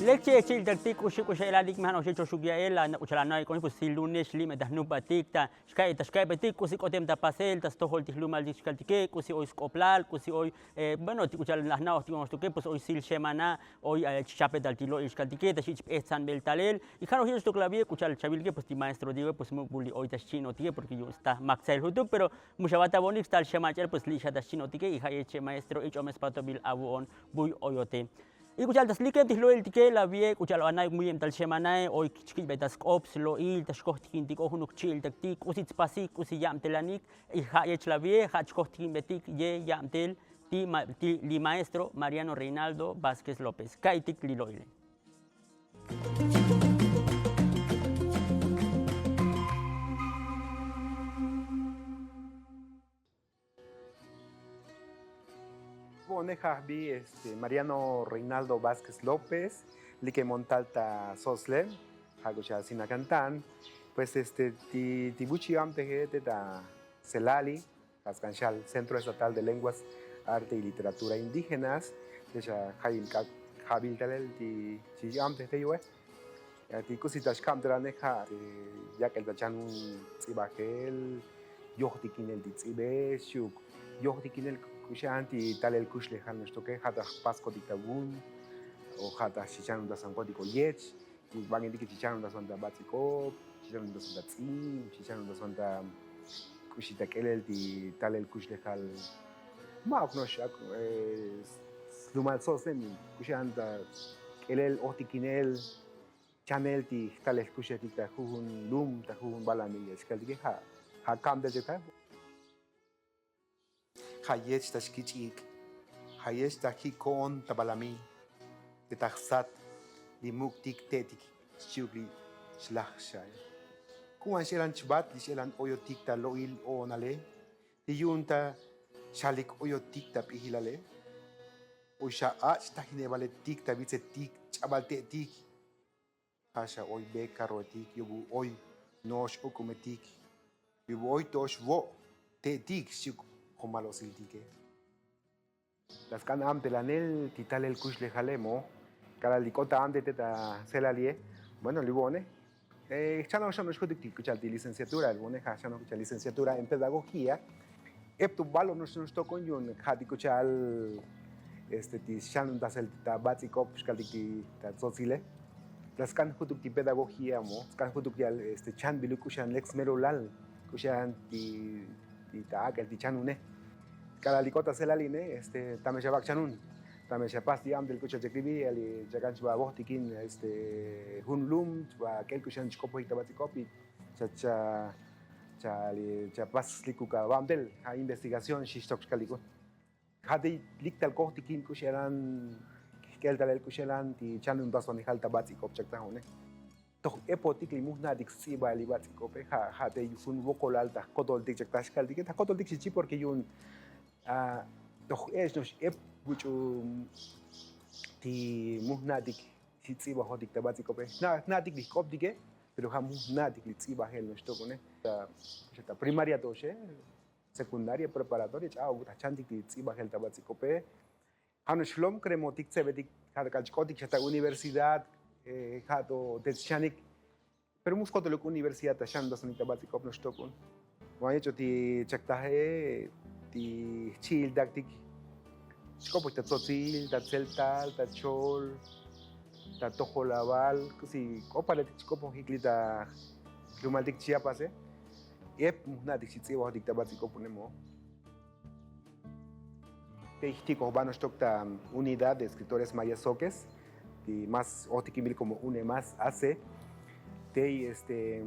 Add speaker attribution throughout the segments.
Speaker 1: Leche chil taktik ushik usheladik man ushik choshugiaela uchalana con pues si lunes lime das nupatikta shkai betik kusi kotem ta pasel tas tohol tihlumal dixkaltike kusi hoy skoplal kusi hoy bueno tikuchal las naos tikonostuke pues hoy sil semana hoy chape daltilo ixkaltike ta shich etsan beltalel y jano hiyo stoklavie kuchal chavilke pues ti maestro digo pues mubuli hoy tas chino tike porque yo está maxel hutuk pero mushabata bonix tal shemachel pues lisha tas chino tike y hayeche maestro ich omes patobil abuon buy oyote. Y kuchal tas likem tihlo el tike la vie kuchal anay muy en tal semana hoy chiquit betas ops lo il tas kohtikin tik ohunuk chil taktik usit pasik usi yam telanik y hayech la vie hach kohtikin betik ye yam tel ti li maestro Mariano Reinaldo Vázquez López kaitik liloile.
Speaker 2: Boneja vi Mariano Reinaldo Vázquez López, Lique Montalta Sosle, Hagucha Sinacantan, pues ti buchi amte da Celali, Cascanchal, Centro Estatal de Lenguas, Arte y Literatura Indígenas, de Jaim Jabil Talel, ti amte te yue, ti cositas camdraneja, ya que el dachan un zibajel, yohtikin el tzibe, shuk, yohtikin el Kushanti tal el kush lejan nuestro que hata pasco dictabun o hata chichan da sancótico yech y van a indicar chichan da sonda básico chichan da sonda tsim chichan da sonda kushita kelel di tal el kush lejal ma oknosh lumal sosem kushan da kelel otikinel chanel di tal el kushetita hujun lum ta hujun balami es que dije ha cam de jeta Hayech tashkichik, hayech tahikon tabalami, de tahsat, limuktik tetik, shugli, shlachshay. Kuan shelan chbat, li shelan oyotik ta loil o nale, li yunta shalik oyotik ta pihilale, usha ach tahinevale tik ta vitse tik, chabalte tik, hasha oy bekarotik, yubu oy nosh okumetik, yubu oy tosh vo, te tik shuk. Como los siltique. Las can am de la nel, tital el kush le jalemo, cada licota am de teta celalie, bueno, libone. Ya no escucho que licenciatura, el bone, ya no escucha licenciatura en pedagogía. Tu balo no se nos tocó con un haticuchal, tishan das el tabatsico, piscaliki, tazotzile. Las can jutuk ti pedagogía, mo, can jutuk ya chan bilukushan lex merolal, kushan ti aquel tichanune. Cada licota se la line, también se va chanun. También se pasa diam del cucho de cribi, el jagan va botikin, hunlum, va aquel cuchan chicopo y tabaticopi, cha pas likuka bamdel, a investigación shishtok calico. Hadi lictal cotikin cucheran, que el tal cucheran, ti chanun bason y halta baticop chactahone. Toch epotik limusna dixiba libatiko pe ha te yun vocal alta kotol dik chaktaskal dik ta kotol dik chichi porque yun toch es nos bucho ti musna dik chitsiba hodik tabatiko pe na dik dikop dike pero ha musna dik litsiba hel nos tokone ta primaria toshe secundaria preparatoria chao ta chandik litsiba hel tabatiko pe hanos shlom kremotik sebedik ha kalchkotik chata universidad Hato Tetchanik, pero musco de la universidad tachando sanita básica no stokun. Mo hecho ti chaktahe ti chil dactic. Scopo ta tzotzil, ta celtal, ta chol, ta tojolabal, così copa le scopo hiklita lumaldik chiapas Ep nadik chitsiwa dik tabásico ponemo. Techtiko vanos tokta unidad de escritores mayas soques. Y más otikimil como une más hace te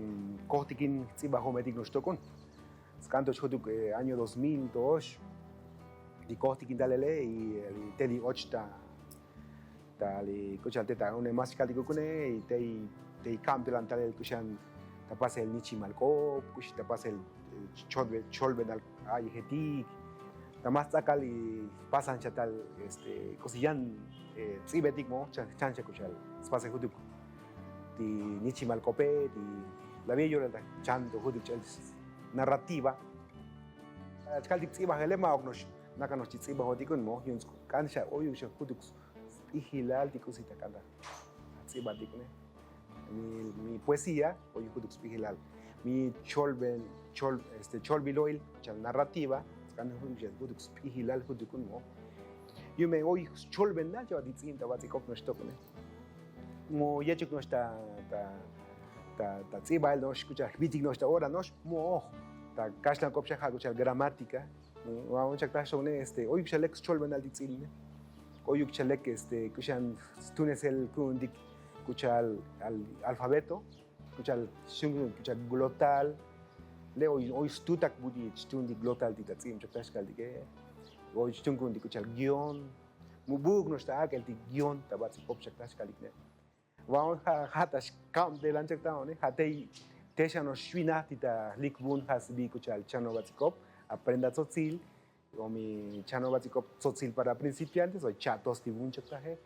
Speaker 2: kohtikin tsibajo medik nos tokon scanto choduk año 2002 di kohtikin dalele y teli ochta tali kuchalteta une más kaldigo kune y te campo delantale el kuchan ta pasa el nichi malco kuch ta pasa el cholbe dal ayhetik ta más takal y pasan chatal cosillan tsibetik mo chancha kuchal spase huduk ti nichi malcope ti la viejo la chanto huduk narrativa chkaldik tsiba helema ognosh nakanos tsiba hodikun mo yun kansha oyu huduk ihilal ti cosita kanda tzibatikne. Mi poesía, oye kuduk spihilal. Mi cholbiloil, chal narrativa, skan kuduk spihilal kudukun mo. Yo me hoy cholbendal yo ditzin tabatikop no stokne. Mo yechuk no sta ta tzibal no escucha bitik no sta ora no mo ta kashlan kopsha haguchal gramática. Vamos a shone hoy chalek cholbendal ditzilne. Hoy chalek kushan tunes el kundik kuchal al alfabeto, kuchal shung kuchal glotal. Le hoy stutak budi stundi glotal ditzim chakashkal dige. Hoy stungun di kuchal guion. Mubug no sta aquel di guion tabatsi kop chakashkal dige. Vamos a hatash kam de lanchak taone hatei tesha no shwina tita likbun has bi kuchal chano batikop aprenda tzotzil o mi chano batikop tzotzil para principiantes o chatos tibun chaktaje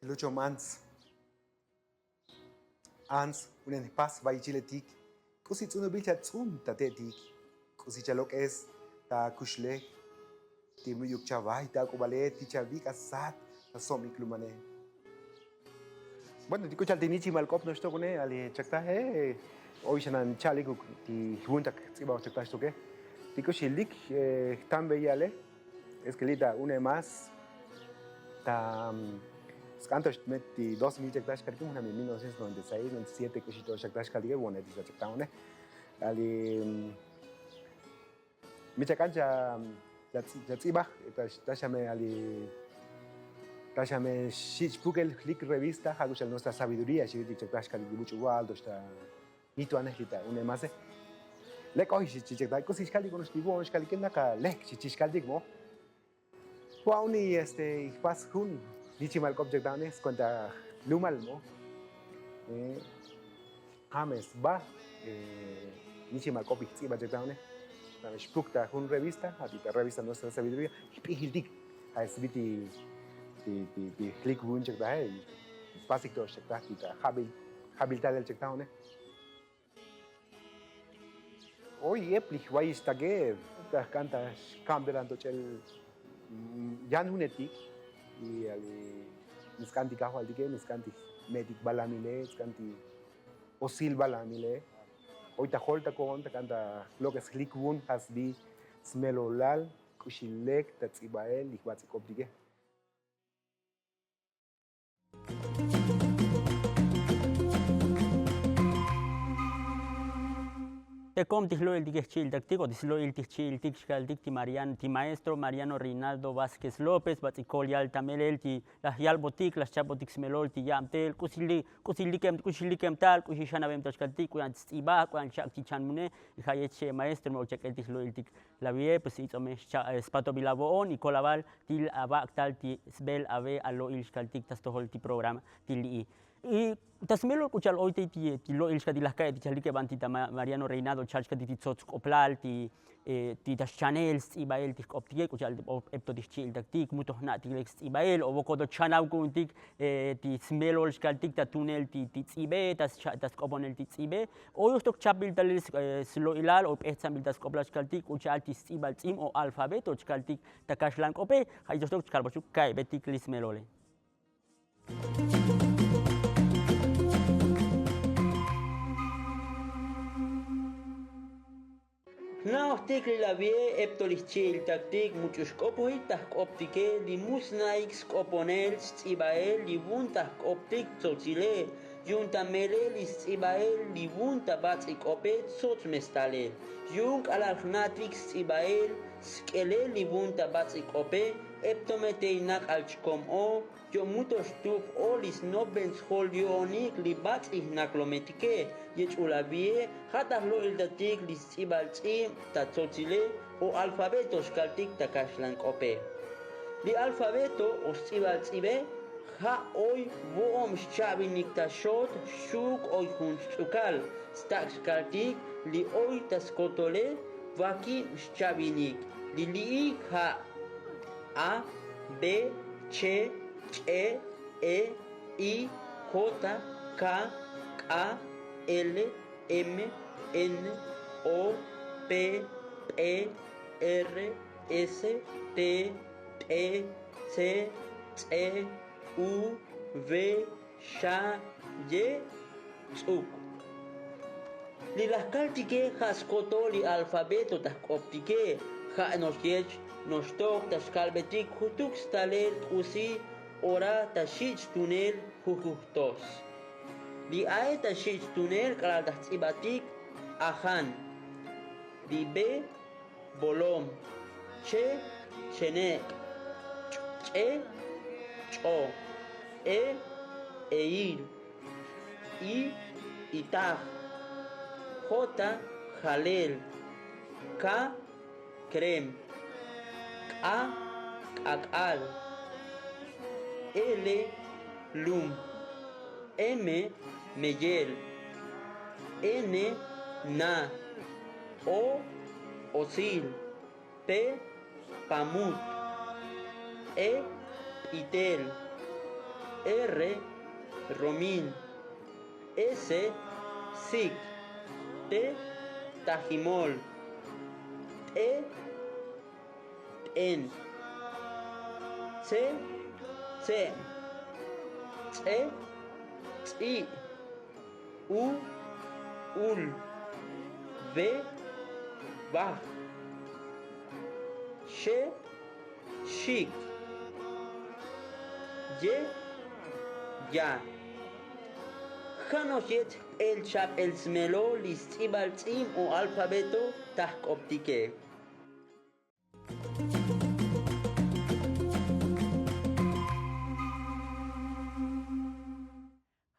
Speaker 2: Lucho Mans ans unen pas vai chiletik kusi tsuno bicha tsun tatetik kusi chalok es ta kushle timu yuk chavai ta kubale ti chavi kasat ta somi klumane. Bueno, dico chaltinichi malkop no esto con ali chaktaje hoy sanan chaliku ti junta tsiba chaktaje toke dico shilik tambe yale eskelita une más ta Skantos metti 2000 chaktash karki muna 1996 97 kushito chaktash karki wone disa chaktaone ali michakancha yatsiba tashame ali tashame shichpukel click revista hagushal nuestra sabiduría shiriti chaktash karki mucho waldo sta mito anehlita une más le kohi chichakta kusish kali kono stibo shkali kenaka lek chichkali mo wauni pas hun Dici mal object down es cuenta lumal mo James ba dici mal copy sí object down la spukta un revista a revista nuestra sabiduría pihildik a sbiti di click un check da hey basic to check da kita habil tal check down hoy eplich wai stage da canta camberando chel jan hunetik y ali miskanti kahwal dige miskanti medic balamile miskanti osil balamile hoy ta holta con ta canta lo que es likun has bi smelolal kushilek tatsibael ikwatsi kopdige
Speaker 1: Te com tihlo el tigchil tactico, tislo el tichil tichal ti Mariano, ti maestro Mariano Reinaldo Vázquez López, batzicol yal tamel ti la yal botic, las chabotic smelol ti yamtel, kusilikem tal, kusishana bem tachkaltik, kuyan tsiba, kuyan chak ti chanmune, y hayeche maestro mo chekel tislo el tic la vie, pues it's ome spato bilavoon, y colaval til abak tal ti sbel ave alo ilskaltik tastohol ti programa til i. Y tasmelo kuchal hoy ti lo ilska di la calle ti chalike bantita Mariano Reinaldo chalska ti tsots oplal ti tas channels i bael ti optige kuchal epto ti chil taktik muto na ti lex i bael o boko do channel kuntik ti smelo ilskaltik ta tunel ti ibe tas koponel ti ibe o yo stok chabil tal slo ilal o etsam tas koplas kaltik kuchal ti ibal tim o alfabeto kaltik ta kashlan kope hay stok kalbochu kai betik lismelole. No, tikli la vie eptolichil taktik muchos kopoy tak optike li musnaik skoponel tsibael li bunta optik tsotzile junta mele li tsibael li bunta batsik opet sots mestale jung alarnatrix tsibael skele li bunta batsik opet eptometeinak alchkom o yo mutos tup olis nobens holionik li batsik naklometike yechulabie hatas lo ildatik li tsibaltsim ta tsotzile o alfabetos kaltik ta kashlan kope li alfabeto o tsibaltsibe ha oy voom shabinik ta shot shuk oy hunchukal staks kaltik li oy tas kotole vaki shabinik li ha A B C E E I J K A L M N O P E R S T E C U V sha, ye, tsuk. Li laskaltike haskoto li alfabeto taskoptike, ha nosyech, nostok taskalbetik hutuk stalel usi, ora tashich tunel huhuhtos. Li ae tashich tunel kalatatsibatik, ahan. Li be, bolom. Che, chenek. Che, cho. Eir. I, itah. J, jalel. K, krem. K, kakal. L, lum. M, meyel. N, na. O, osil. P, pamut. E, itel. R, romil. S, sik. T, tajimol. E, en. C, C. E, tsi. U, ul. V, va. She, shik. Ye, ya. Hanoshet el chap el smelo listibal tsim o alfabeto tahkoptike.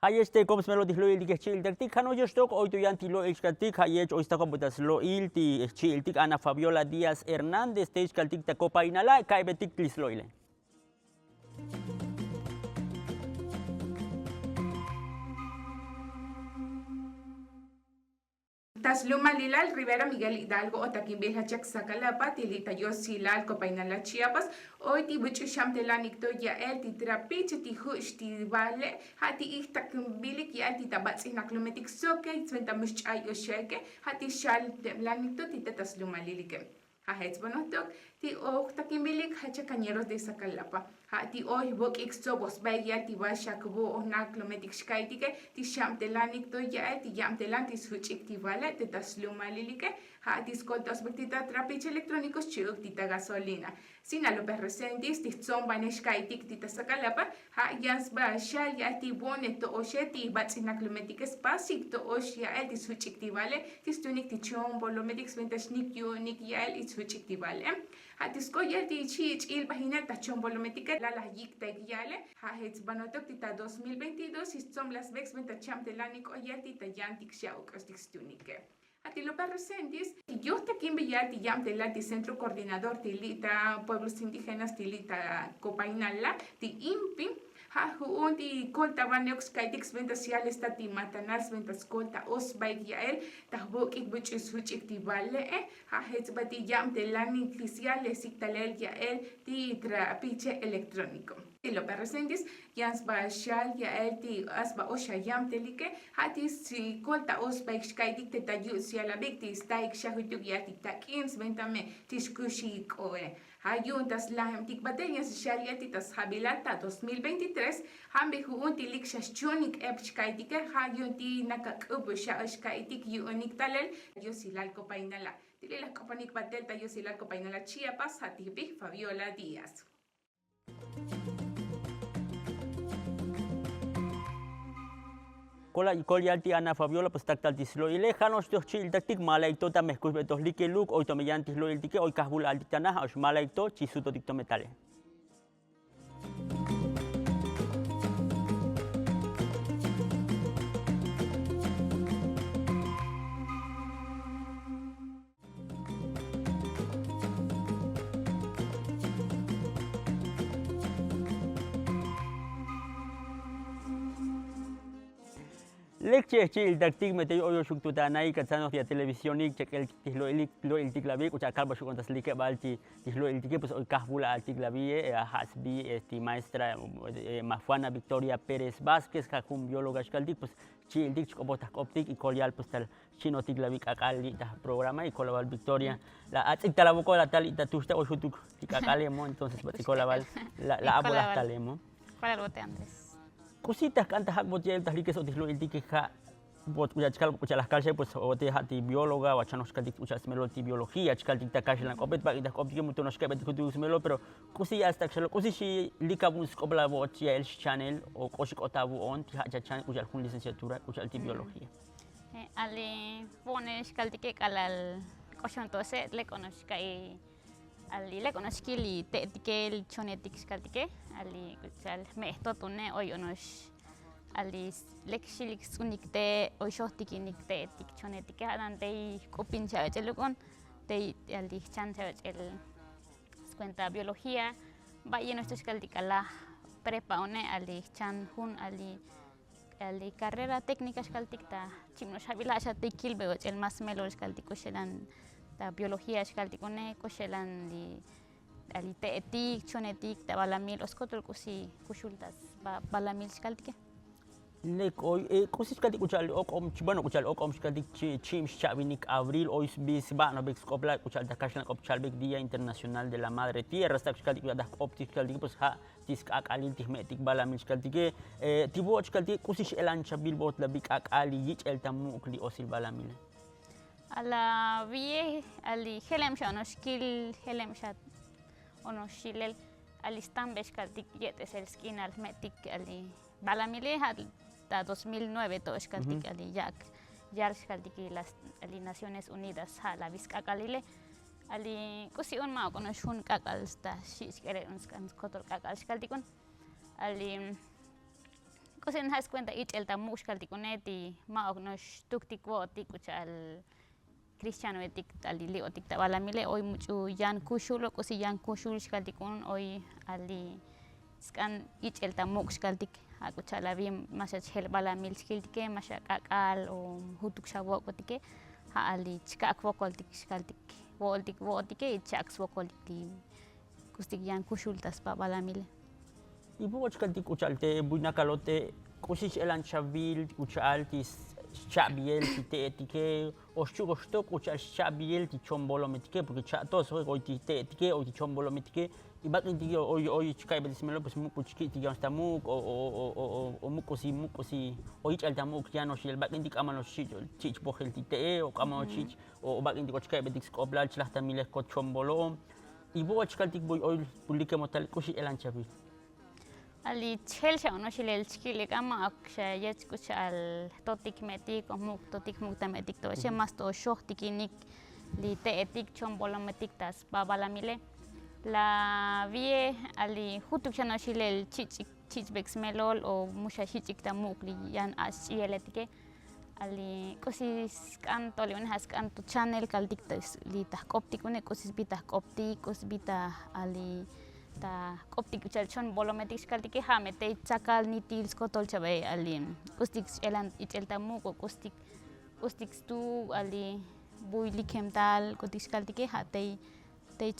Speaker 1: Hayeste koms melodis lo ildik childik hano yostok hoy tuyanti lo ilkatik hayech hoy sta computas lo ilti chiltik Ana Fabiola Díaz Hernández te ilkatik ta copa inala kaibetik lisloile.
Speaker 3: Tasluma Lilal Rivera Miguel Hidalgo Otaquimbil Hachak Sacalapa Tilita Yosilal Copainala Chiapas hoy ti buchu shamtelanik to ya el ti trapiche ti hush ti vale hati ihtakimbilik ya ti tabats inaklumetik soke sventa mush ay osheke hati shal temlanik to ti tasluma lilike. Hahets bonotok ti Otaquimbilik Hachacañeros de Sacalapa. Ti hoy bok ikso bos baya ti va shakbo onaklometik shkaitike ti shamtelanik to ya ti yamtelan ti suchik ti vale ti tasluma lilike ti skoltos bektita trapiche electrónicos chuk ti gasolina. Sinalope resentis ti zomba neshkaitik ti Sacalapa yans ba shal ya ti bone to oshe ti batsinaklometik spasik to osh ya el ti suchik ti vale ti stunik ti chombo lometik sventashnik yunik ya el suchik ti vale. Hatisko ya ti chich il pagina ta chombolometica la yikta yale ha hets banotok tita 2022 istom las vex venta chamtelanik oyati ta yantik shauk ostikstunique. Atilo Resentis, yo te kimbe ya ti yam ti centro coordinador tilita pueblos indígenas tilita copainala ti impi ha huon ti kolta vaneox kaitix ventas yales ta ti matanas ventas kolta os baik yael ta bok ik buch such ti vale ha hets bati yam telani oficiales siktalel yael ti trapiche electrónico. Tilo Resentis, yans ba shal yael ti asba osha yam telike hati si kolta os baik skaitik te tayu si ala bikti staik shahutuk yati takins ventame tiskushi koe. Hayuntas lahem tik bateñas shaliati tas habilata 2023 hambe huunti lik shashchunik epchkaitike hayunti nakakubu shashkaitik yuunik talel yosilal copainala. Tilila copanik batelta yosilal copainala Chiapas hatibi Fabiola Díaz.
Speaker 1: Kol yalti Ana Fabiola pues taktaltis lo ilejanos to chil taktik malaito ta mezkus betos like look hoy tomeyantis lo iltike hoy kahbul altitana os malaito chisuto tikto metale. Lecce chil taktik mete oyo shuktu tanai katsanos via televisionik chekel lo il tiklavi ucha kalba shukontas like balti lo il tike pues hoy kahbula al tiklavie hasbi maestra Mafuana Victoria Pérez Vázquez kakum bióloga shkaltik pues chil tik chkobotak optik y kolial pues tal chino tiklavik akali ta programa y kolabal Victoria la atik talaboko la tal ita tusta o shutuk tikalemo entonces batikola la abola talemo.
Speaker 4: ¿Cuál algo te antes?
Speaker 1: cositas que antes hakbot ya el que so tislo el que ha bot uja chkal ucha las calles pues o te hati bióloga o chanos kaldik ucha smelo ti biología chkal dik ta kash la kopet ba ida kopti muto no skabet kutu smelo pero kusi hasta que kusi shi likabus kobla bot ya el channel o koshik otabu on ti ha channel uja kun licenciatura ucha ti biología
Speaker 4: ali pones kaldik kalal koshon tose le konoskai ali le konoskili te tikel chonetics kaldik ali kuchal me esto tune hoy onos ali lexilix unikte o shohtiki nikte tik chonetik adante kopin chalukon te ali chan el cuenta biología vaya nuestro escaldicala prepa one ali chan hun ali carrera técnica escaldicta chimno shabila shate kilbe el más melo escaldico shelan ta biología escaldicone koshelan li ali te tik chonetik ta balamil oskotol kusi kushultas balamil escaldike
Speaker 1: lek hoy cosas que escuchar o bueno escuchar o como que chim chavinik abril hoy bis ba no bex kopla escuchar da kashlan kopchal bek día internacional de la madre tierra sta escuchar da optik que pues ha tis akalil tihmetik bala mis que tibo escuchar cosas elan chabil bot la bik akali yich el tamuk li osil bala mil
Speaker 4: ala vie ali helem shano skill helem shat ono shilel ali stambes kaltik yetes el skin al metik ali bala mile had da 2009 to eskaltik ali jak eskaltik las ali Naciones Unidas ha la visca kalile ali kusi on ma kono shun kakal sta shis kere uns kan kotor kakal eskaltikon ali kusin has cuenta ich el tamu eskaltikoneti ma okno tuktik wo tikuchal cristiano etik ali li otik ta bala mile hoy mucho yan kushulo kusi yan kushul eskaltikon hoy ali skan ich el tamu eskaltik aku chala bim masa chel bala mil skiltike masa kakal o hutuk shawo kotike ha ali chka akwokol tik skaltik woltike chaks wokol ti kustik yan kushultas pa bala mil
Speaker 1: ibu eskaltik uchalte buina kalote kusis elan chavil uchal tis chabiel ti etike o chugosto uchal chabiel ti chombolo metike porque chatos hoy ti etike o ti chombolo metike ibat inti hoy chikai bedis melo pues muku chiki ti gasta muk o mukosi hoy chal tamuk ya no shil bat inti kamano chich bohel ti te o kamano chich o bat inti chikai bedis koblal chlahta miles ko chombolo ibu chkaltik boy hoy publike motal kusi elan chabil
Speaker 4: ali chel sha no shilel chikile kama aksha yech kuchal totik metik o muk totik muk tametik to she mas to shohtikinik li te etik chombolo metik tas babala mile la vie ali hutuk chano shilel chichbex melol o musha chichik tamuk li yan as yeletike ali kosis kanto li has kanto channel kaltik li ta koptik une kosis bita koptik kos bita ali ta koptik chal chon bolometik kaltike ha mete chakal ni tils kotol chabe ali kostik elan ichel tamuk o kostik stu ali buili kemtal kotik kaltike ha te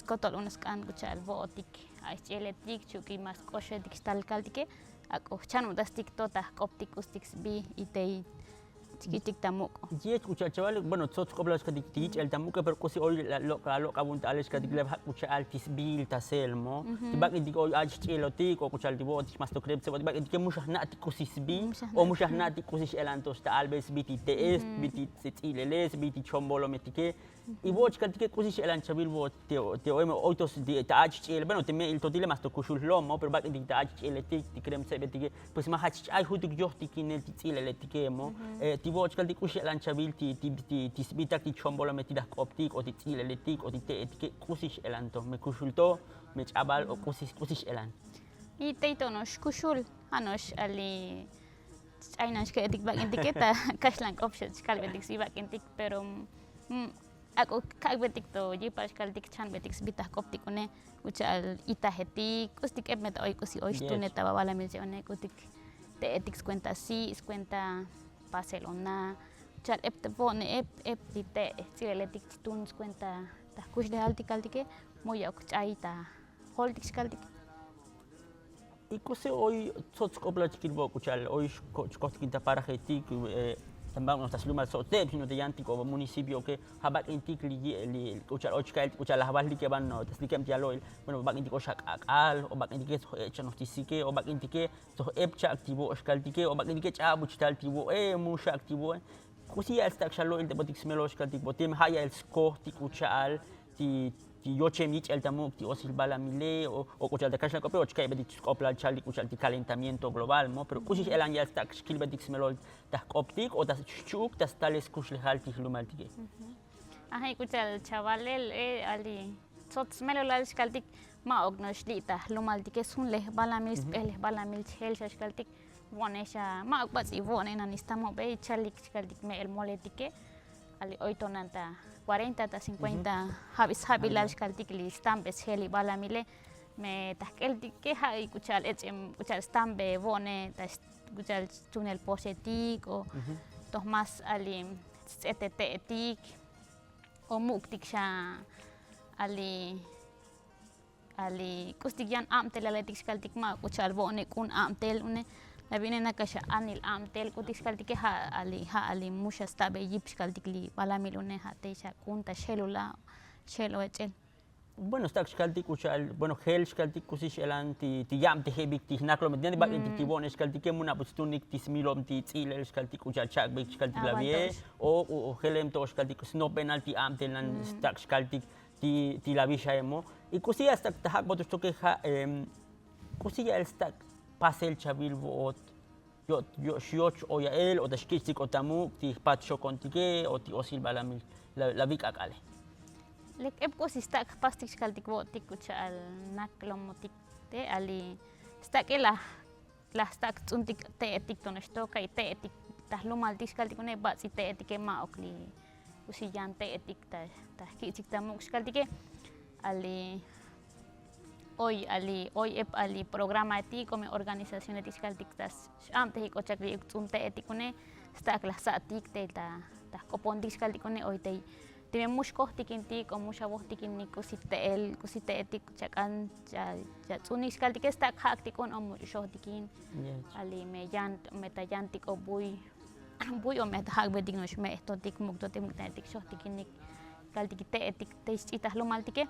Speaker 4: kotol unas kan kuchal botik ais elektrik chuki mas koshe digital kaltike ako chanu dastik tota koptik kostik bi itei chiquitik tamuk.
Speaker 1: Ye escucha chaval, bueno, todos coblas que dich el tamuk pero cosi hoy lo kabunta ales que digle escucha altis bil taselmo. Tibak indik hoy aj chelotik o kuchal tibo tis mas to kreb se tibak indik mushah nati cosi bi o mushah nati cosi elantos ta albes biti tes biti setileles biti chombolo metike. I watch que cosi elan chabil bo te hoy autos de ta aj chel, bueno, te me il totile mas to kushul lomo pero bak indik ta aj cheletik ti krem se betike pues ma hach aj hutuk johtik in el tileletike mo. Watch kaldi kusi elanchabil ti sbitak ti chombolo metidas optik o ti tileletik o ti te etike kusis elanto me kusulto me chabal o kusis elan
Speaker 4: I teito nos kusul anos ali ainas ke etik bak etiketa kashlang options kalbetik si bak etik pero ako kalbetik to jipas kaldik chan betik sbitak optik one uchal itahetik kustik ebmet oi kusi oi stuneta bawala milsione kutik te etik cuenta si cuenta Barcelona, chal ep te pone ep dite sieletik tuns cuenta ta kush de alti kaltike moya kuchaita holtik kaltik
Speaker 1: y cose hoy tots kopla chikilbo kuchal hoy kot kinta para hetik tambang nos taslumal sotep sino te yanti ko munisipyo ke habak intik li kuchal ochkail kuchal habal li ke ban no tas dikem tialoil bueno bak intik oshak akal o bak intik so echa tisike o bak intik so epcha aktivo oshkal tike o bak intik cha buchtal tivo musha aktivo kusi al stak shalo il depotik smelo oshkal tik botem haya el sko tik kuchal ti yoche mich el tamuk ti osil bala mile o kuchal de kasha kope ochkai bedik skopla chali kuchal ti calentamiento global mo pero kusi el angel stak skil bedik smelo tas optik o tas chuk tas tales kush lehal ti hlumal tike
Speaker 4: Ajá, kuchal chavalel ali sot smelo la skaltik ma ognosh lita lumaltik sun leh balamil spel balamil chel skaltik vonesha ma okbats i vonen anistamo be chalik skaltik me el moletike ali oitonanta 40 ta 50 habis habilal skaltik li stambe cheli balamile me taskel tike ha kuchal kuchal stambe vone tas kuchal tunel posetik o tos mas ali etetetik o muktik siya ali kustigyan amtel aletik skaltik ma kuchal vone kun amtel une labine na kasha anil amtel kutik skaltik ali musha stabe yip skaltik li balamil une ha te siya kunta cellula cello etel
Speaker 1: bueno stak skaltik kuchal bueno gel skaltik kusish elan ti yam te hebik ti naklo medyan ba ti bon skaltik muna pustunik ti smilom ti tsil skaltik kuchal chak bik skaltik lavie o gelem to skaltik sno penalty amtel nan stak skaltik ti lavisha emo y kusia stak tahak botus toke ha kusia el stak pasel chabil vot yo shioch o ya el o dashkitsik otamu ti patcho kontike o ti osil balamil lavik akale
Speaker 4: lek epko si stak pastik skaltik votik kuchal naklomotik te ali stak la stak tsuntik te etik tonesto kai te etik tahlumal skaltik ne batsi te etik ma okli usiyan te etik ta kitsik tamuk skaltik ali hoy ep ali programa etik me organización etik skaltik tas amte hikochak li tsunte etik ne stak la satik te ta kopon skaltik ne hoy te Tiene mucho tikintik o mucha voz tikinnik kusite etik chakan ya tsunis kaltik está haktikon o mucho tikin ali me tayantik o buy o me hak bedik no me esto tik mukto tik shoh tikinnik kaltik te etik te itas lo maltike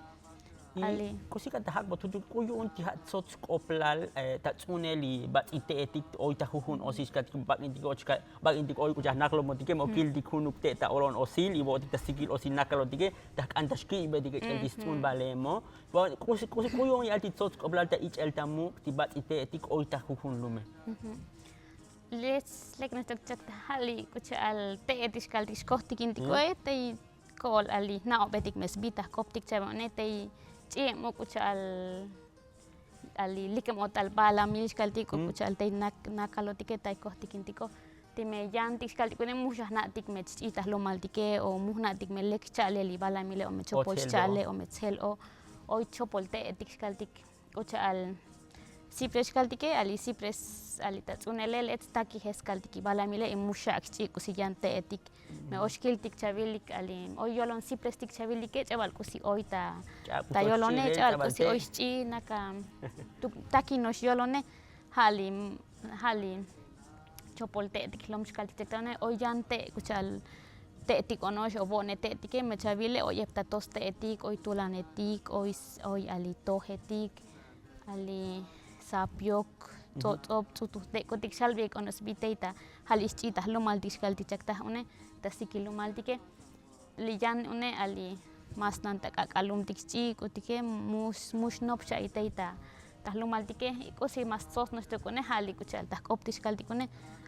Speaker 4: ali
Speaker 1: kusika tahak botutu kuyu unti hat sots koplal tatsuneli bat ite etik oi tahuhun osis kat bak intik ochka bak intik oi kujah naklo motike mo kil dik hunuk te ta olon osil ibo tik tasikil osin nakalo tike tak antaski bedik el distun balemo kuyu yalti sots koplal ta ich el tamu ti bat ite etik oi tahuhun lume
Speaker 4: les lek no tok hali kuchal te etis kaltis kohtikin tiko te kol ali na obetik mesbita koptik chabone te mo kuchal ali likem otal bala milis kaltiko kuchal te nakalo tike tai kohtikin tiko te me yantik kaltiko ne mushah natik me chitas lo maltike o muhnatik me lek chale li bala mile o me chopol chale o me chel o oi chopol te etik kaltik kuchal Sipres kaltike ali sipres ali tatsunelel etstaki heskaltiki balamile e mushak chi kusiyante etik me oshkiltik chavilik ali oyolon sipres tik chavilike chaval kusi oita ta yolone chaval kusi oichi naka takinos yolone hali chopolte etik lomshkaltik tane oyante kuchal te etik onosh o bone te etik me chavile oyepta toste etik oy tulanetik oy ali tohetik ali sapiok tot te kotik salve konos biteita halischita lo maltiskalti chakta une tasiki lo maltike lijan une ali mas nanta kakalum tikchi kotike mus nopcha iteita tahlo maltike kosi mas sos no kone hali kuchal ta koptiskalti kone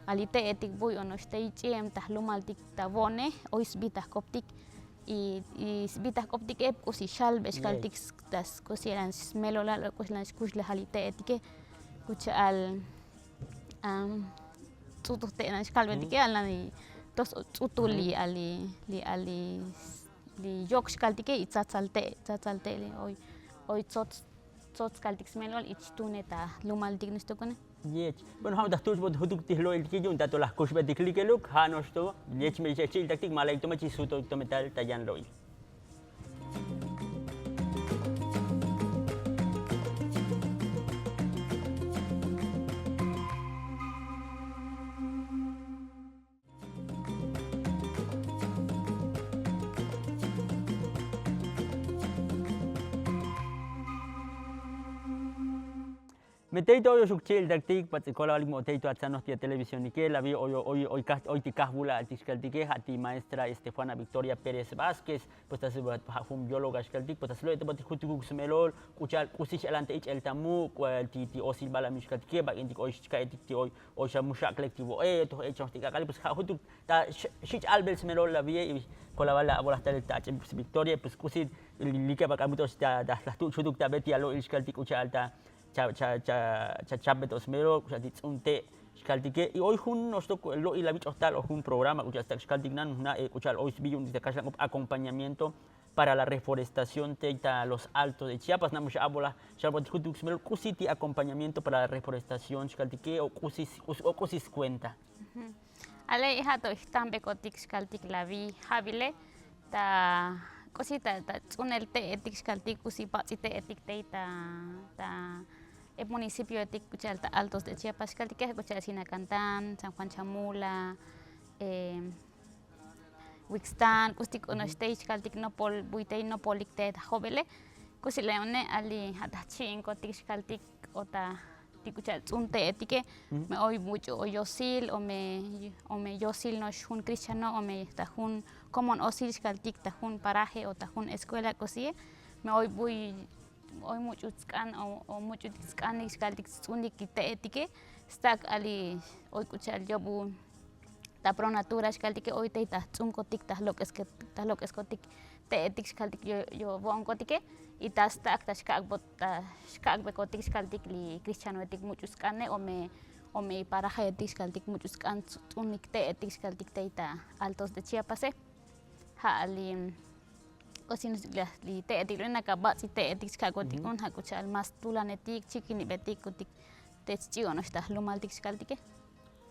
Speaker 4: ali te etik boy onoste chem tahlo maltik ta bone ois bita koptik y bitas koptik ep kusi shalbe skaltik tas kusi eran smelola kuslan skushla halite etike kuchal tutute na skalbe tike alani tos tutuli ali yok skaltike itzazalte hoy tot skaltik smelol ichtuneta lumaltik nistokone
Speaker 1: Yech. Bueno, ham dahtus bod huduk tihlo el kijun tato las kushbe diklikeluk hanosto. Yech me chechil taktik malay to machi suto to metal tayan loil. Meteito yo shukchil daktik patikola alik moteito atsanos tia televisión que la vi hoy tikahbula atiskaltike hati maestra Estefana Victoria Pérez Vázquez pues tas hum bióloga skaltik pues tas lo te bati kutuk smelol kuchal kusish alante ich el tamu ti osil bala miskaltike ba intik oi shkaetik ti oi shamusha kolektivo to echos tikakali pues hutuk ta shich albel smelol la vi kola bala bola tal ta Victoria pues kusit lika bakamutos ta tu chuduk ta beti alo iskaltik kuchal ta chabet osmero kuchatit unte shkaltike y hoy jun nosto lo y la bich hostal o un programa kuchastak shkaltiknan na kuchal hoy biyun de kashan acompañamiento para la reforestación de los altos de Chiapas namush abola shalbot kutuk smelo kusiti acompañamiento para la reforestación shkaltike o kusis cuenta
Speaker 4: Ale hato istambe kotik shkaltik la vi habile ta cosita ta unel te etik shkaltik kusi patsite etik te ta el municipio de Tichalta Altos de Chiapas, que es Sinacantán, San Juan Chamula, Wixtán, Custic on stage, Caltic Nopol, Buitei Nopolicte, Jovele, Cusileone, Ali, Hatachin, Cotic Caltic, Ota, Ticuchal, Unte etique, me oí mucho, o yosil, o me yosil no es un cristiano, o me tajun, como osil Caltic, tajun paraje, o tajun escuela, cosí, me oí muy. Hoy mucho scan o mucho scan iskaltik unik teetike stak ali hoy kuchal yobu ta pronatura iskaltik hoy te ta tsunkotik ta lo que es kotik teetik iskaltik yo bonkotike y ta stak ta skak bekotik iskaltik li cristiano etik mucho scan o me paraje etik iskaltik mucho scan unik teetik iskaltik te ta Altos de Chiapas ha ali Cosinos li te etik na kabat si te etik skagotik un hakuchal mas tulanetik chikini betik kutik te chigo no está lumaltik skaltike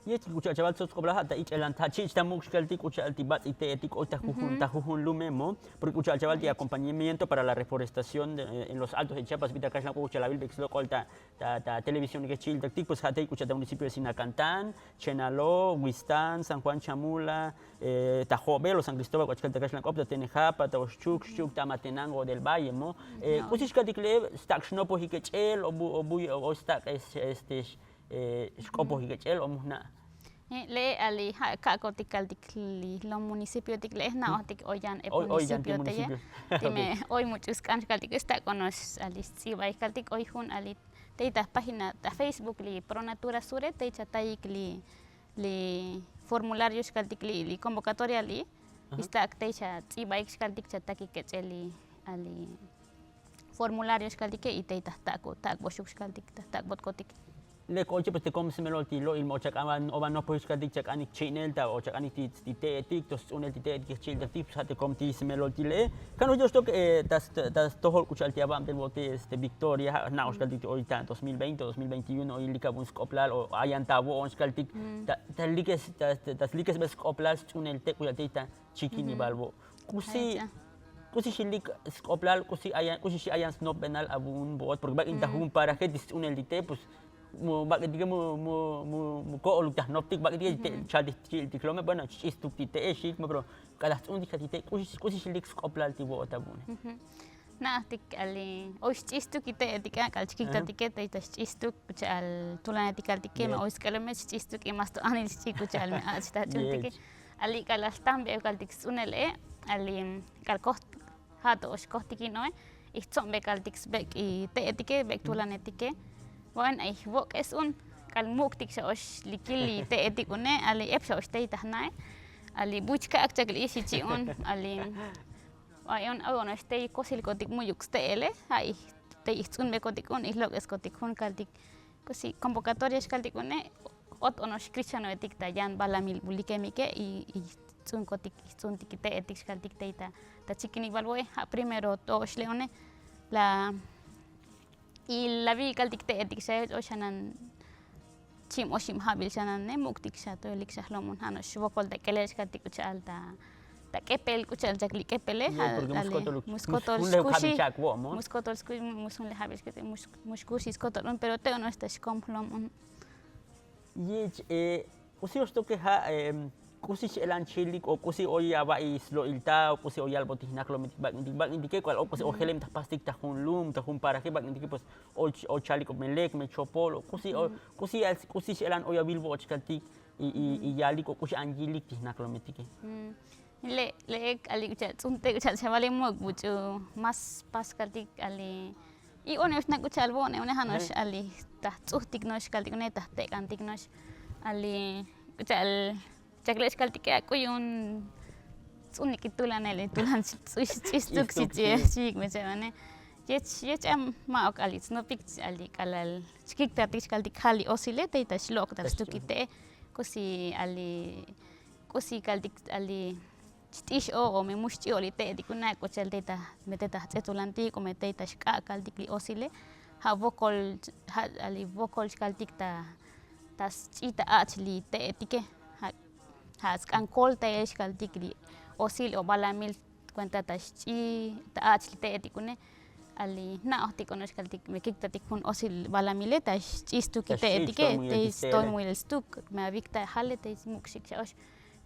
Speaker 1: y es kuchal chaval sos cobra hasta ich elan ta chich ta muk skaltik kuchal tibat ite etik o ta jujun lumemo porque kuchal chaval ti acompañamiento para la reforestación en los Altos de Chiapas vita kasla kuchal abil bex local ta televisión que chil taktik pues hata kuchal ta municipio de Sinacantán, Chenaló, Huistán, San Juan Chamula, Tajobelo, San Cristóbal, kuchal ta kasla kopta Tenejapa, ta Oshchuk, ta Matenango del Valle mo kusish katikle stak shnopo hikechel o stak Shkopo hikechel o muhna
Speaker 4: le ali ka kotikal tikli lo municipio tikle na otik oyan e municipio te time hoy muchos kan kaltik está conos ali sibai kaltik hoy hun ali teita página ta Facebook li Pronatura Sure te chatai li formularios kaltik li convocatoria li está teita sibai kaltik chataki kecheli ali formularios kaltik y teita tako boshuk kaltik tak bot kotik
Speaker 1: le coche pues te comes melol ti lo il mochak aman oban no pues kadik chak anik channel ta o chak anik ti te tos unel ti te chil ta tips hat kom ti melol ti le kanu jo stok das tohol kuchal ti abam del bote Victoria na oskal ti ahorita 2020 2021 il likabun skoplal o ayantabo oskal ti ta likes bes skoplal unel te kuya ta chikini balbo kusi shilik skoplal kusi ayan snob penal abun bot porque bak intahum para que dis unel ti te pues bakit dia mu ko olutah noptik bakit dia chadi ti kilometer bueno istuk ti te shik mo bro kada undi kati te kusi shilik skoplal ti bo tabun
Speaker 4: na tik ali o istuk ti etika kal chikik tatike te istuk al tulana tikal tike ma o iskalamet istuk mas to anil chiku chal me asta chutike ali kal stambe kal tik sunele ali kal kost hato os kostiki no istombe kal tik bek i te etike bek tulana tike bueno, ich wok es kalmuktik sa os likili te etikune ali epsa os te tahnae ali buchka akchak li sichi ali ayon agon os te kosil kotik muyuk stele ai te istun me kotikun islok es kotikun kaltik kosi convocatorias kaltikune ot onos cristiano etik ta yan balamil bulikemike y tsun kotik tsun tikite etik kaltik te ta chikini balboe primero to os leone la y la vi kaltik te etik sa o shanan chim o shim habil shanan ne muktik sa to elik sa lomun hanos vokol de kelesh kaltik chal ta kepel kuchal jakli kepele muskotol skushi musun le habil kete muskushi skotol pero te no está skom lomun
Speaker 1: y usi osto que ha kusi elan chilik o kusi oya ba islo ilta o kusi oya albotih naklo bak indike cual o kusi ojelem ta pastik ta hun lum ta hun para que bak indike pues o chalik o melek me chopol o kusi elan oya bilbo o chkaltik y yalik o kusi angilik tih naklo metike.
Speaker 4: Le ali ucha tsunte ucha chavale mo mucho más paskaltik ali y one usna ucha albone one hanos ali ta tsuhtik nosh kaltik one ta te kantik nosh ali ucha al chakles kaltik aku yun tsunik itulan ele tulan istuk si me chavane yech am ma ok ali snopik ali kalal chikik tatik kaltik khali osile te ta shlok ta stukite kusi ali kusi kaltik ali Tish o me mushti olite di kuna ko chalteta meteta tsetulanti ko meteta shka kaltik li osile ha vocal ha ali vocal kaltik ta tas chita achli te etike ha skan kolta es kaltik li osil o balamil cuenta ta chi ta achli te etikune ali na ohti konos kaltik me kikta tikun osil balamileta chistu kite etike te stoy muy el stuk me avikta hale te muksik chaosh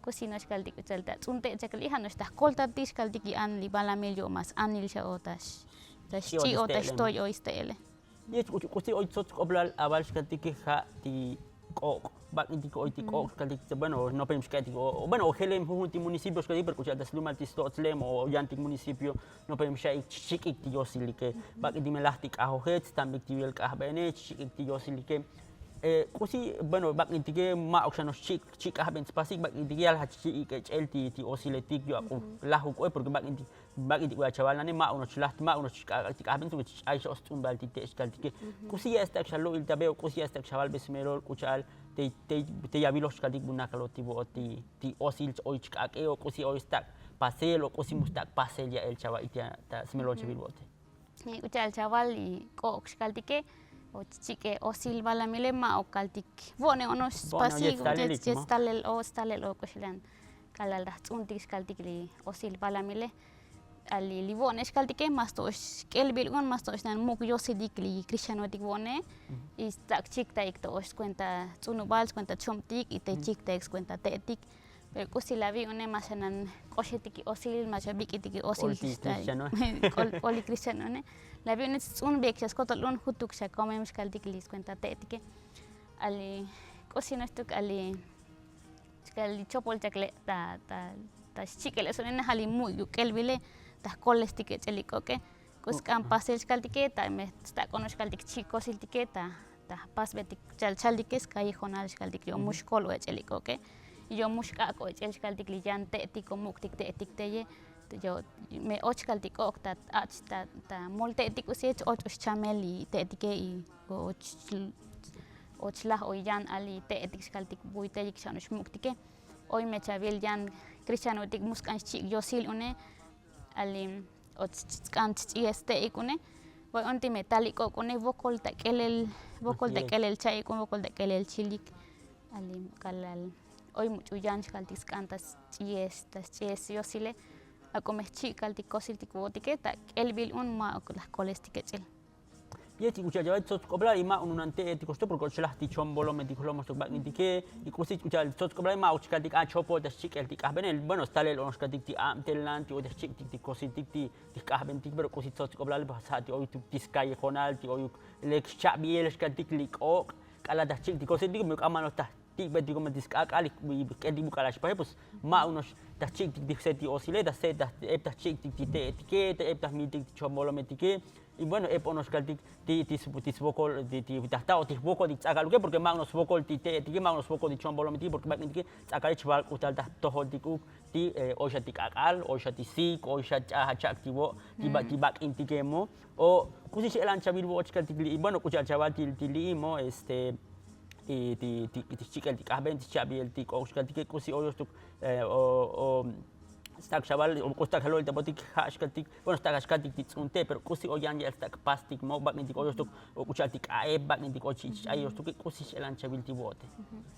Speaker 4: cocinas kaltik uchalta tsunte chakli hanos ta kolta tis kaltiki an li balamillo mas anil sha otas chi otas toy o istele
Speaker 1: Yes, kusi oy tsot oblal aval kaltiki ha ti ko bak inti ko ti ko kaltik bueno no pem skati o bueno helem hunti municipios kaltik per kuchalta slumal ti stotlem o yantik municipio no pem shay chikik ti yosilike bak inti melahtik ahohet tambik ti wel ka bene chikik ti yosilike kusi bueno bak intige ma oxanos chik haben spasik bak intige al hachi ke chelti ti osiletik yo aku lahu ko porque bak inti wa chaval nane ma uno chlat ma uno chik haben tu ay shos tumbal ti teskaltike kusi esta chalo il tabeo kusi esta chaval besmerol kuchal te yavilos kaltik bunakalo ti bo ti osil oy chik o kusi oy stak pasel o kusi mustak pasel ya el chaval itia ta smelo chaval bote
Speaker 4: kuchal chaval y ko kaltike o chique o silva la milema o kaltik vone onos pasi stalel o koslan kalal da tsuntik kaltik li o silva la mile ali li vone kaltike mas to kelbil gon mas to stan muk yo sidik li krishanotik vone y tak chik ta ik to os cuenta tsunubals cuenta chomtik y te chik ta cuenta tetik pero kusila vi one masanan koshetiki osil machabikitiki osil oli cristiano ne la vi one un bekchas kotolun hutuk sa comemos kaltiklis cuenta tetike ali cocina stuk ali chopol chakle ta chikele sonen hali muy kelbile ta kolestike chelikoke kus campasel kaltike ta me sta konos kaltik chicos siltiketa ta pasbetik chalchaldikes callejonal kaltik yo mushkol chelikoke yo mushka ko el kaltik li yante ti ko muktik te tik teye yo me och kaltik okta achta ta molte tik usiech och chameli te tike i och la o yan ali te tik kaltik buite ik shanush muktike hoy me chavel yan cristiano tik muskan chi yo sil une ali och kan chi este ikune voy onti metálico kune vocal ta kelel chai kun vocal ta kelel chilik ali kalal hoy mucho yanch kaltis cantas chies yo sile a comer kaltik kosil tik botiketa elbil un ma las kolestiketel
Speaker 1: Yeti kucha jawat tot kobla ima ununante eti kosto por kochlah ti chombolo me dikolo mo tok bagni dike y kusi kucha tot kobla ima uch kaltik a chopo das chik el tik ahben bueno stale onos kaltik ti am telanti o das chik tik kosil tik ti ahben tik pero kusi tot kobla le bahasati o tu tiskai khonal ti o lek chabi el kaltik lik ok kala das chik tik kosil tik me amano ta tik bedi como diskakalik kedi bukalash pues ma unos das chik tik seti osile das set das ep das chik tik te etiqueta ep das mi tik chombolo metike y bueno ep onos kaltik ti vokol ti tahta o ti vokol ti tsakaluke porque ma unos vokol ti te etiqueta ma unos vokol ti chombolo metike porque ma metike tsakali chwal utal ta tohol tikuk ti osha tikakal osha ti sik osha hachak ti bo ti bak intikemo o kusi elan chabil bo kaltik li bueno kusi chaval ti limo ti chikel ti kahben ti chabil ti koshkal ti kusi oyostuk o stak chaval o kostak halol te botik hashkatik bueno stak hashkatik ti tsunte pero kusi oyan ya stak pastik mo bak ti oyostuk o kuchal ti ae bak ti kochi ayostuk kusi elan chabil ti bote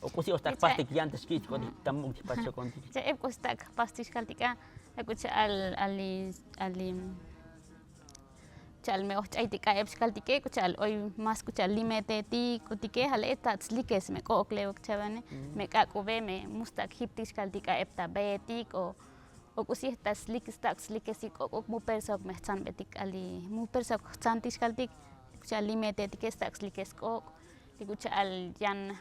Speaker 1: o kusi ostak pastik yantes kit ko tamuk ti pacho konti
Speaker 4: ja ep kostak pastik kaltika kucha ali kuchal me ochaitika epskaltike kuchal hoy más kuchal limeteti kutike hale tatslikes me koklewok chavane me kakube me mustak hiptiskaltika epta betik o kusi taslikis takslikesik o mu persok me betik ali mu persok chantiskaltik kuchal limetetik takslikes ko kuchal yan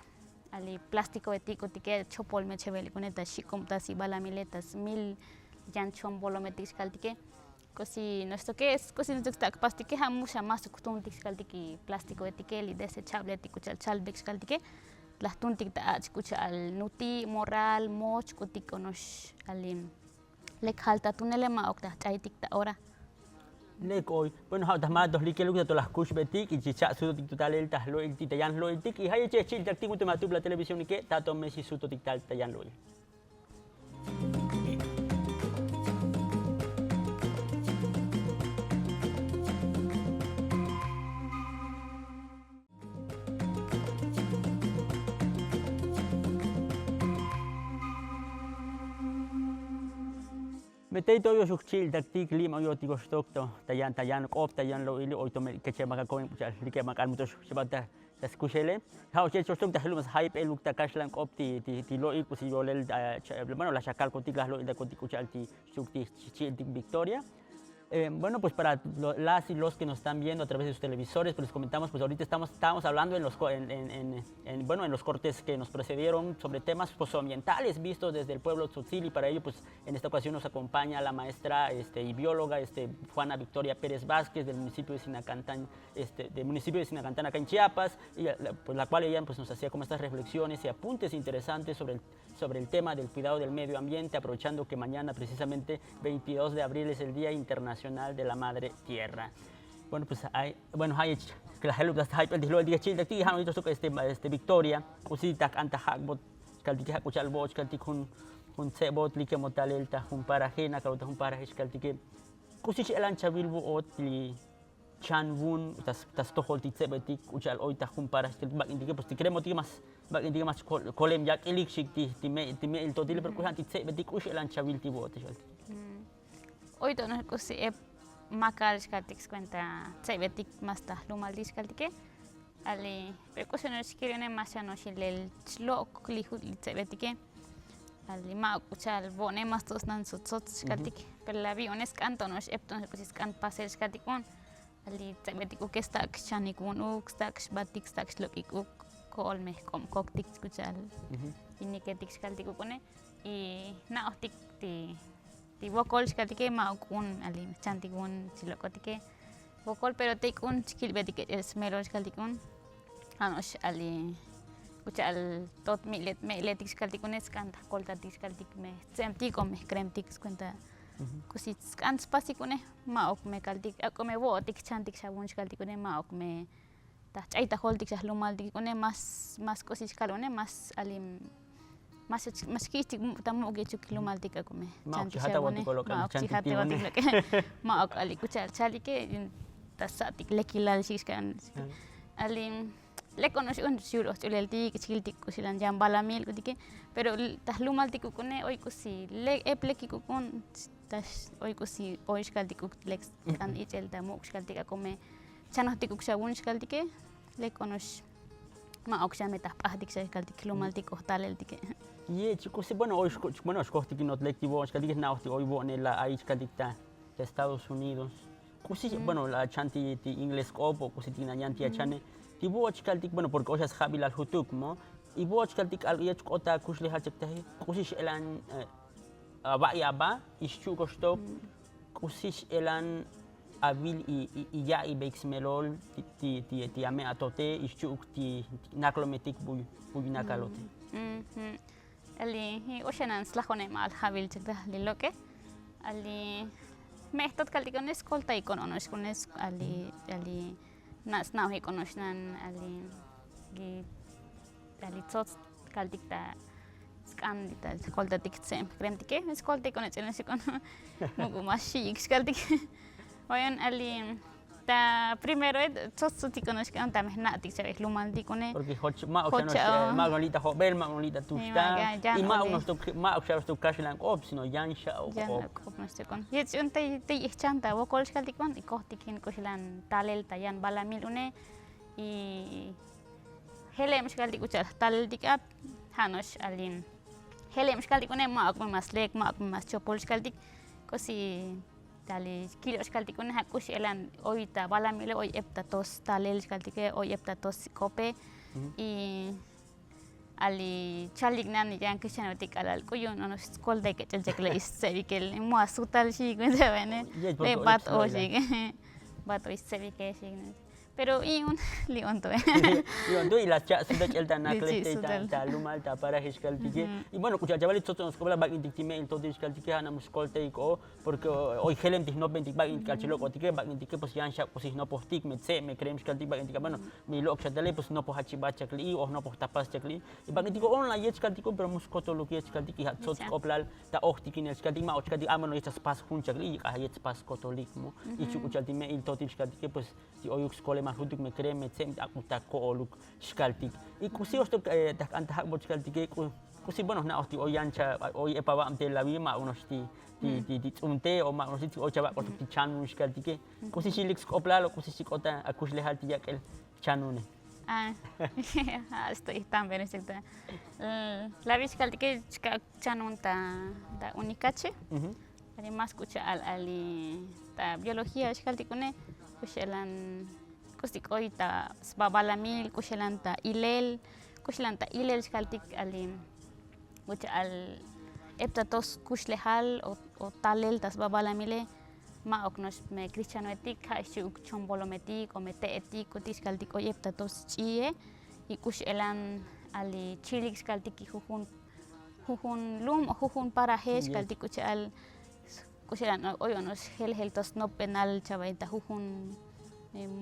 Speaker 4: ali plástico etiko tike chopol me cheveli kuneta shikomtas y balamiletas mil yan chombolometis kaltike kosi nuestro que es kosi nuestro tak pastike hamusha más kutuntik kaltiki plástico etike li desechable etiko chalbex kaltike las tuntik ta escucha al nuti moral moch kutikonosh alin lek halta tunele ma okta chaitik ta ora
Speaker 1: Nek hoy, bueno, ha más dos lique luego de todas las kush betik y chicha su total el tahlo el titayan lo el tik y hay chechil tak tingu tu la televisión y que tato messi su total tayan lo. Metei todo yo chil taktik lima yo tigo stokto tayan kop tayan lo ili oito me que chema ka koin pucha like makan mutos sebata tas kushele ha che stok ta lumas hype eluk ta kashlan kop ti lo ik pusi yo lel bueno la chakal ko tiglas lo ida ko tikuchal ti sukti chil Victoria. Bueno, pues para las y los que nos están viendo a través de sus televisores, pues les comentamos, pues ahorita estamos hablando en los cortes que nos precedieron sobre temas socioambientales vistos desde el pueblo tzotzil y para ello, pues en esta ocasión nos acompaña la maestra y bióloga Juana Victoria Pérez Vázquez del municipio de Sinacantán, acá en Chiapas, y pues la cual ella pues nos hacía como estas reflexiones y apuntes interesantes sobre el tema del cuidado del medio ambiente, aprovechando que mañana precisamente 22 de abril es el Día Internacional de la Madre Tierra. Bueno, pues hay que la help das hype el dilo el día chile aquí han oído Victoria, usita canta hackbot kaltike hakuchal boch kaltik hun sebot like motalel ta hun parajena kauta hun parajesh kaltike kusich elan chavilbu otli chanvun tas tohol titsebetik uchal oita hun parajesh bak indike pues tikremo más kolem yak elik shik ti el totil per kuhan titsebetik ush elan chavil ti bot
Speaker 4: hoy tono kusi makal skaltik cuenta tsebetik más ta lumaldish kaltike ali percusiones skirene masano shilel chlok lihut tsebetike ali ma kuchal bone mas tos nan sotsot skaltik per la aviones cantonos epton kusis kan pasel skaltikon ali tsebetiku ke stak chanikun uk stak batik stak lokik kol me kom koktik kuchal iniketik skaltiku kone y na otik ti vokol skaltike ma kun ali chantikun silokotike vokol pero tikun skilbetike es melo skaltikun anos ali kuchal tot miletik skaltikunes kanta koltatik skaltik me semtik o me kremtik cuenta kusit skan spasikune ma ok me kaltik akome votik chantik sabun skaltikune ma ok me ta chaita holtik lumaltik kune más kosis kalone más alim más kistik tamu ge chuk lumaltik akome chantik sabune ma ok chihate votik ma ok ali kuchal chalike tasatik lekilal siskan alim le conocí un chulo chulelti chiltik kusilan jambala mil kutike pero tas lumaltik kune hoy kusi le epleki kukun tas hoy kusi oish kaltik lex kan ichel ta muk kaltik akome chanohtik kushabun kaltike le conocí ma oksha meta pahdik kaltik lumaltik ohtaleltike
Speaker 1: ye chikusi bueno shkohtik not lektivo kaltik naohti hoy bonela aish kaltik ta de Estados Unidos kusi bueno la chanti inglés kopo kusi tinayanti achane ti boch kaltik bueno porque hoy es habil al hutuk mo y boch kaltik al yech kota kushli hachektahi kusish elan ba ischu kostok kusish elan abil y ya y bexmelol ti ame atote ischu ti naklometik buy nakalote
Speaker 4: ali oshanan slahone mal habil chekta liloke ali mehtot kaltikon eskolta ikononos kunes ali nas now he konoshnan ali tots kaltikta skan dita kolta tiksem kremtike eskolta ikones elsikon mugu mashi kaltik oyan ali ta primero sosu tikonos que anta mehnatik sabes lumal tikone.
Speaker 1: Porque ma o
Speaker 4: Hocha,
Speaker 1: sea ma gonita hobel ma gonita
Speaker 4: ma,
Speaker 1: tusta
Speaker 4: ya
Speaker 1: y ma
Speaker 4: oli.
Speaker 1: unos ma o sea tu cash lang op sino yansha o
Speaker 4: Ya no kopnos tikon. Jetzt unte te ichanta wokol tikon ikohtikin kosilan talel tayan balamil une y helem shkaltik uchal talel tikap hanos alin. Helem shkaltik une ma ok mas lek ma ok mas chopol shkaltik kosi tali kilo shkaltik une hakush elan oita balamile oi epta tos talel shkaltike oi epta tos kope y ali chalik nan yang kishanotik alal kuyun ono skol de que chelchekle issevi que el mo asutal shi kuense bene le bat o shi bat o issevi que shi pero y un lion to
Speaker 1: y la cha sudah celta na
Speaker 4: Di
Speaker 1: klete
Speaker 4: sudal.
Speaker 1: ta lumal ta para hiskaltike y bueno kucha chavali toto nos cobra bag intikime el todo hiskaltike hana muskolte ko porque hoy helem tis no bentik bag intikachelo kotike bag intike pues yansha pues no postik metse me krem hiskaltik bag intika bueno mi lok chatale pues no pohachi bachakli o no pohtapas chakli y bag intiko online hiskaltiko pero muskoto lo que hiskaltiki hat sot koplal ta ohtikin hiskaltik ma ochkaltik amano estas pas hunchakli ah jetzt pas kotolik mo y chukuchaltime il todo hiskaltike pues ti oyuk skole ma huduk me krem metse aku ta ko oluk hiskaltik y kusi osto tak antahak bot hiskaltike kusi bueno na ohti oyancha oy epaba amte la bima unos ti unte o ma unos ti ochaba ko ti chanu hiskaltike kusi silix koplalo kusi sikota akush lehal ti yakel chanune
Speaker 4: ah estoy tan bien exacto la viskaltike chanunta da unikache además kucha ali ta biología shkaltikune kushelan kustik oita babalamil kushelanta ilel shkaltik ali kucha al eptatos kushlehal o talel tas babalamile ma oknos me cristianoetik ha shuk chombolometik o mete etik kutis kaltik o eptatos chie y kushelan ali chilik shkaltik hujun lum o hujun parajes kaltik kucha al kushelan oyonos heltos no penal chavaita hujun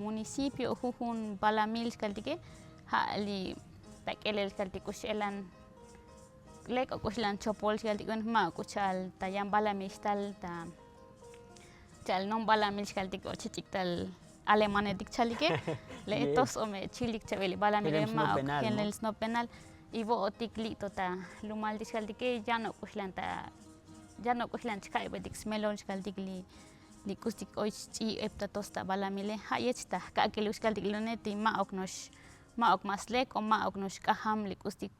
Speaker 4: municipio hujun balamil shkaltike ha ali takelel shkaltik kushelan lek o kushelan chopol shkaltik ma kuchal tayan balamistal ta chal non balamil shkaltik o chichiktal alemanetik chalike le tos o me chilik chaveli balamil ma helel no penal y vo otik lito ta lumal shkaltike ya no kuslan chkai bedik smelon shkaltik li kustik oi chi epta tosta balamile hayechta ka ke luskaltik loneti ma ok maslek o ma ok nosh kaham li kustik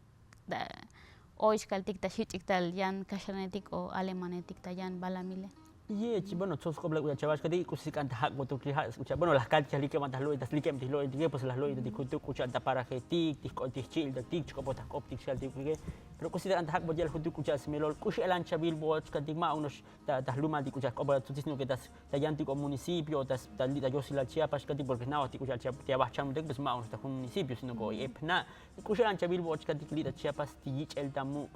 Speaker 4: da oi shkaltik ta shichiktal yan kashanetik o alemanetik ta yan balamile
Speaker 1: Ye, bueno, sos como la chavas que digo si canta hack botu que has escucha, bueno, las calchas li que mandas lo das li que lo y pues las lo y discuto escucha ta para que tik chill de tik como ta optic shal tik que pero que si canta hack botu el escucha si me lo escucha el ancha billboards que tik ma unos ta luma di escucha como tu sino que das ta yanti como municipio das ta li yo si la Chiapas que tik porque no ti escucha te abacham de pues ma unos ta municipio sino que epna escucha el ancha billboards que tik li da Chiapas ti el tamu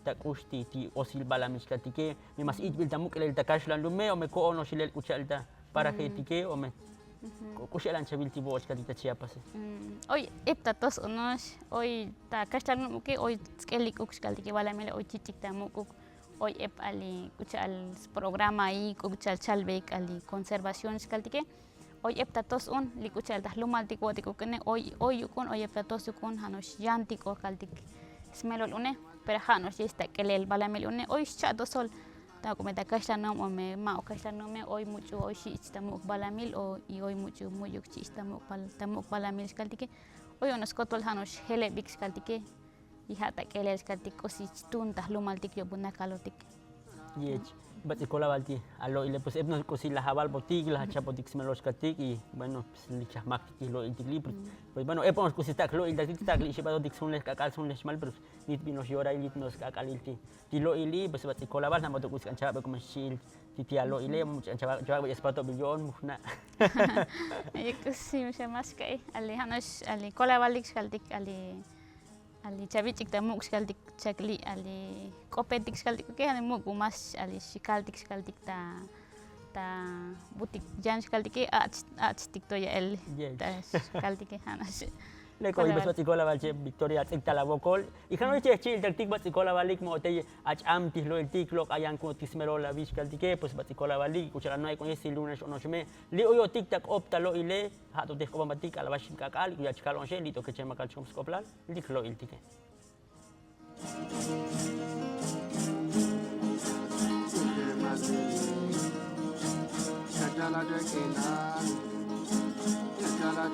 Speaker 1: takushti ti osil balamishkatike mi mas itbil tamuk el takashlan lume o me ko ono shilel kuchalta para que tike o me kushalan chabil ti boch katita Chiapas
Speaker 4: hoy eptatos onos hoy ta kashlan muke hoy skelik ukskaltike balamile hoy chichik tamuk hoy ep ali kuchal programa ahí kuchal chalbek ali conservación skaltike hoy eptatos un li kuchal tahlumaltik wotiko kene hoy yukun hoy eptatos yukun hanos yantiko kaltik smelol une pero hanos yesta kelel balamil une hoy chato sol ta cometa kashlanam o me ma o kashlanome hoy mucho hoy shi istamuk balamil o y hoy mucho muyuk chi istamuk balamil skaltike hoy onos kotol hanos hele big skaltike y hata kelel skaltiko si tun tahlumaltik yo bunna kalotik
Speaker 1: ye bat ikola balti allo ile pues ebno ko si la habal botig la chapotik smelos katik y bueno pues li chahmak ki lo intigli pues bueno epon ko si tak lo il dak tak li shibado dik sun les kakal sun les mal pero nit binos yora ilit nos kakal ilti ti lo ili pues bat ikola bal na moto kus kan chabe como shil ti ti allo ile mu chabe espato billion mufna
Speaker 4: ikusi mas kai ali hanos ali kola balik skaltik ali chavichik ta muk skaltik chakli ali kopetik skaltik ke han muk mas ali shikaltik skaltik ta butik jan skaltik ach tikto ya el ta skaltik hanas
Speaker 1: Le ko ibes batikola valche Victoria tikta la bokol. Y kano che chil tik batikola valik mo te am tihlo el tiklo ayan ko tismero la biskal tike pues batikola valik kuchara no hay con ese lunes no shme. Li oyo tiktak optalo ile ha to desko batik ala bashim kakal ku ya chikal onche li to ke chema kal chum skoplal liklo il tike.
Speaker 5: Jala